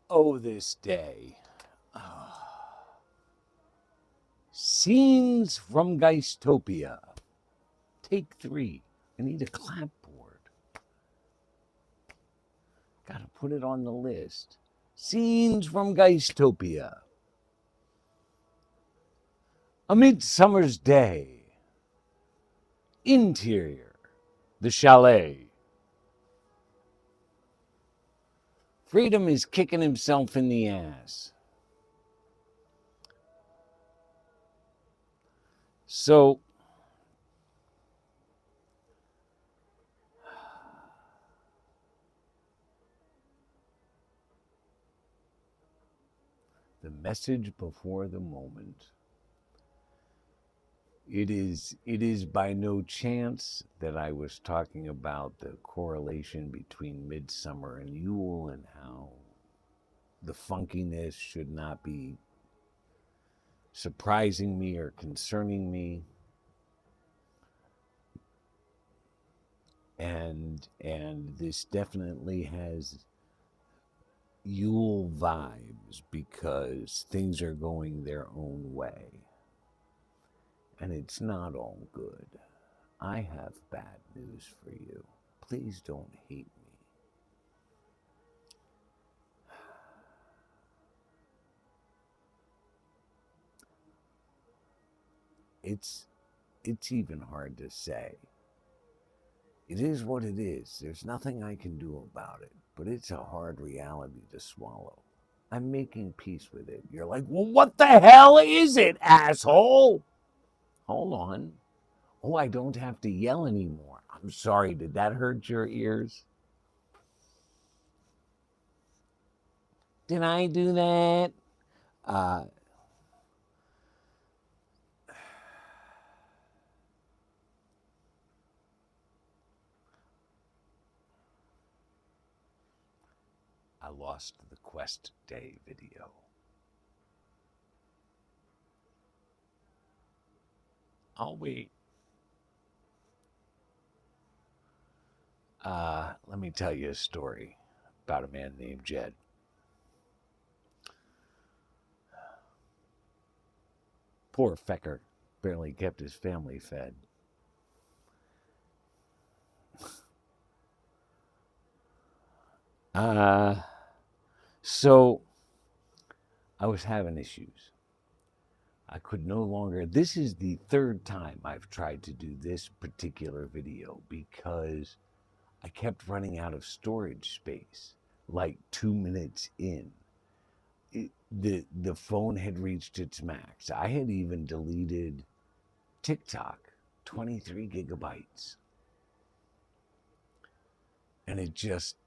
Oh, this day. Scenes from Geistopia. Take 3. I need a clapboard. Gotta put it on the list. Scenes from Geistopia. A Midsummer's Day. Interior. The chalet. Freedom is kicking himself in the ass. So, the message before the moment. It is by no chance that I was talking about the correlation between Midsummer and Yule and how the funkiness should not be surprising me or concerning me. And this definitely has Yule vibes because things are going their own way. And it's not all good. I have bad news for you. Please don't hate me. It's even hard to say. It is what it is. There's nothing I can do about it, but it's a hard reality to swallow. I'm making peace with it. You're like, well, what the hell is it, asshole? Hold on. Oh, I don't have to yell anymore. I'm sorry. Did that hurt your ears? Did I do that? Uh, I lost the Quest Day video. I'll wait. Let me tell you a story about a man named Jed. Poor fecker barely kept his family fed. So I was having issues. I could no longer. This is the third time I've tried to do this particular video because I kept running out of storage space like 2 minutes in. The phone had reached its max. I had even deleted TikTok, 23 gigabytes. And it just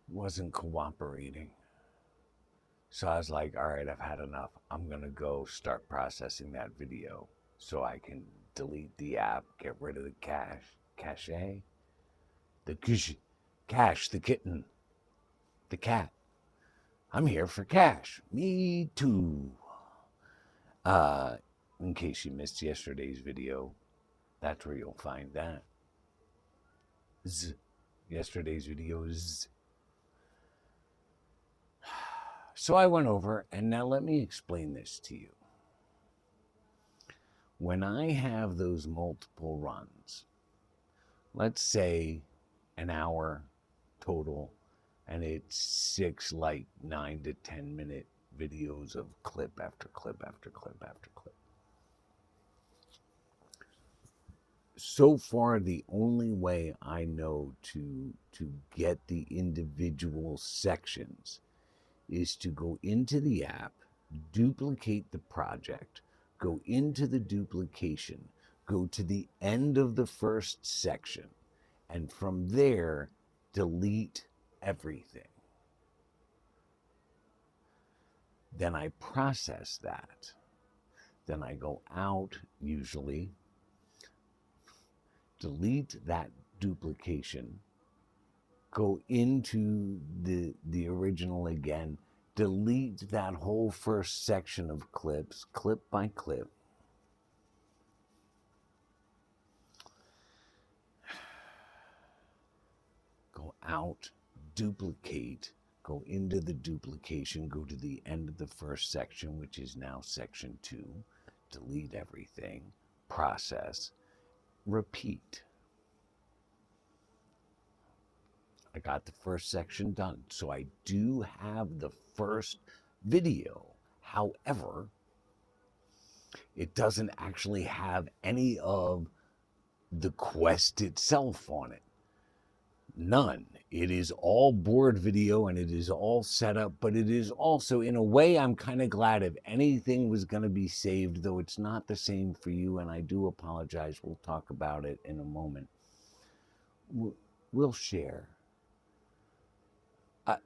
wasn't cooperating. So I was like, all right, I've had enough. I'm going to go start processing that video so I can delete the app, get rid of the cache, the cache, the kitten, the cat. I'm here for cash. Me too. In case you missed yesterday's video, that's where you'll find that. Yesterday's video is. So I went over, and now let me explain this to you. When I have those multiple runs, let's say an hour total, and it's 6 like 9 to 10 minute videos of clip after clip after clip after clip. So far, the only way I know to get the individual sections is to go into the app, duplicate the project, go into the duplication, go to the end of the first section, and from there, delete everything. Then I process that. Then I go out, usually, delete that duplication, go into the original again, delete that whole first section of clips, clip by clip. Go out, duplicate, go into the duplication, go to the end of the first section, which is now section 2, delete everything, process, repeat. I got the first section done. So I do have the first video. However, it doesn't actually have any of the quest itself on it. None. It is all board video and it is all set up, but it is also, in a way, I'm kind of glad if anything was going to be saved, though it's not the same for you, and I do apologize. We'll talk about it in a moment. We'll share. I'm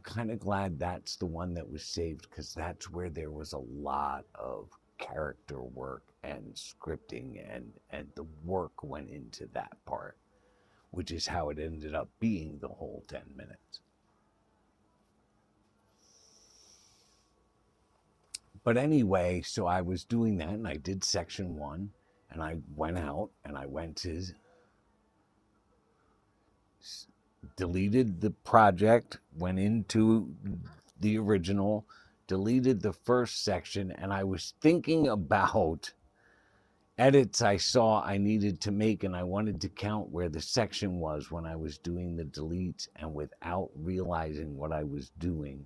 kind of glad that's the one that was saved, because that's where there was a lot of character work and scripting, and the work went into that part, which is how it ended up being the whole 10 minutes. But anyway, so I was doing that, and I did section 1, and I went out, and I went to deleted the project, went into the original, deleted the first section, and I was thinking about edits I saw I needed to make, and I wanted to count where the section was when I was doing the deletes, and without realizing what I was doing,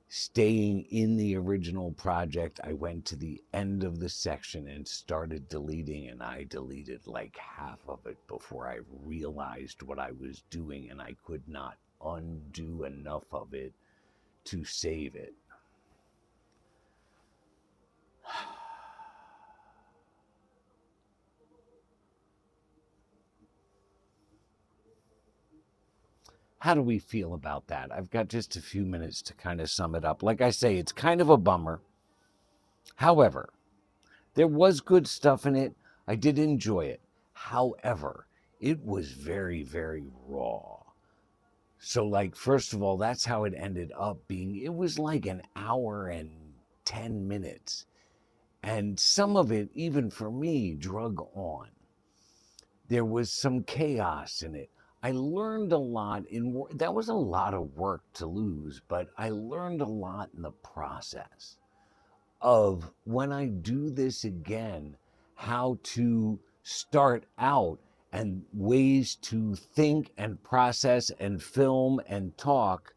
staying in the original project, I went to the end of the section and started deleting, and I deleted like half of it before I realized what I was doing, and I could not undo enough of it to save it. How do we feel about that? I've got just a few minutes to kind of sum it up. Like I say, it's kind of a bummer. However, there was good stuff in it. I did enjoy it. However, it was very, very raw. So, like, first of all, that's how it ended up being. It was like an hour and 10 minutes. And some of it, even for me, drug on. There was some chaos in it. I learned a lot that was a lot of work to lose, but I learned a lot in the process of, when I do this again, how to start out and ways to think and process and film and talk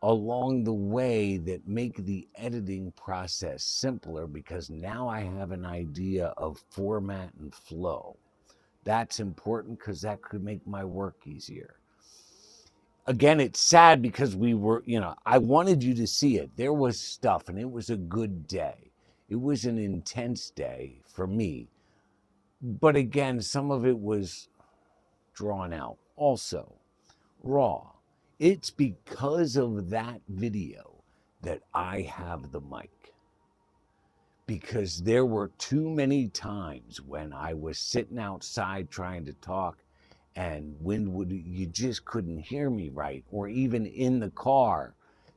along the way that make the editing process simpler, because now I have an idea of format and flow. That's important because that could make my work easier. Again, it's sad because we were, I wanted you to see it. There was stuff, and it was a good day. It was an intense day for me. But again, some of it was drawn out. Also, raw. It's because of that video that I have the mic. Because there were too many times when I was sitting outside trying to talk, and you just couldn't hear me right. Or even in the car,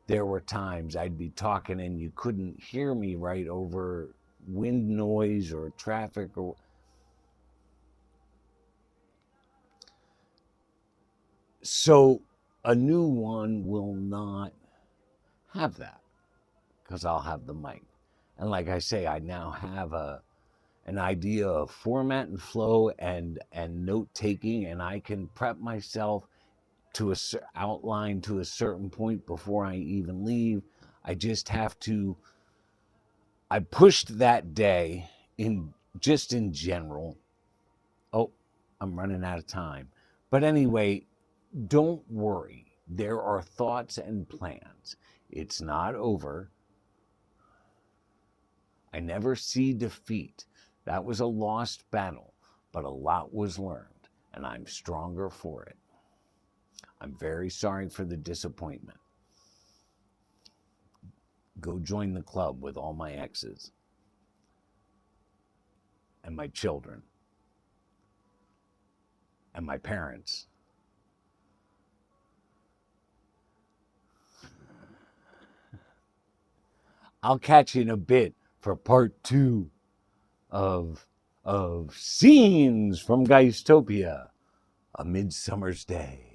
there were times I'd be talking and you couldn't hear me right over wind noise or traffic. So a new one will not have that, because I'll have the mic. And like I say, I now have an idea of format and flow and note taking, and I can prep myself to outline to a certain point before I even leave. I just have to. I pushed that day in general. Oh, I'm running out of time. But anyway, don't worry. There are thoughts and plans. It's not over. I never see defeat. That was a lost battle, but a lot was learned, and I'm stronger for it. I'm very sorry for the disappointment. Go join the club with all my exes and my children and my parents. I'll catch you in a bit for part 2 of Scenes from Geistopia, A Midsummer's Day.